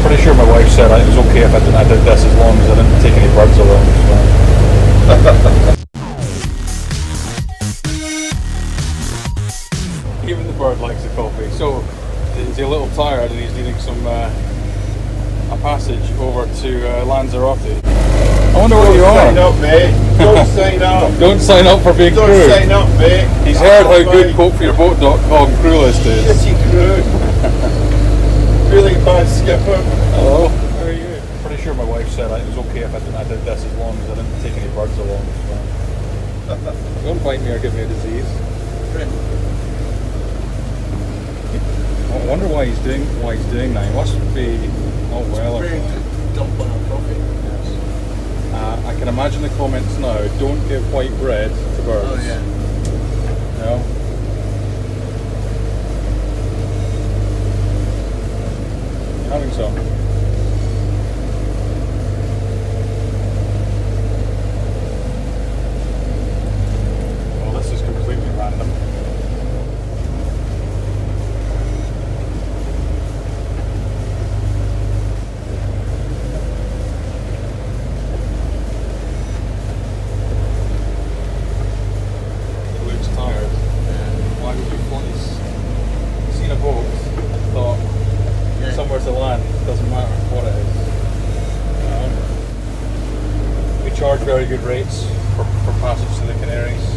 Pretty sure my wife said it was okay if I did this as long as I didn't take any birds along. So. Even the bird likes the coffee. So he's a little tired and he's needing some a passage over to Lanzarote. I wonder what you are. Don't sign up, mate. Don't sign up. Don't sign up for being Don't crew. sign up, mate. He's heard how good quoteforyourboat.com crew list is. Shitty crew. Really bad skipper. Hello. How are you? Pretty sure my wife said it was okay if I did this as long as I didn't take any birds along. So. Don't bite me or give me a disease. I wonder why he's doing that. He must be not well or something. Dump on our coffee. Yes. I can imagine the comments now. Don't give white bread to birds. Oh yeah. No. Having some. Well, this is completely random. He looks tired. Why would you fly? He's seen a boat, thought somewhere to land, doesn't matter what it is. We charge very good rates for passage to the Canaries.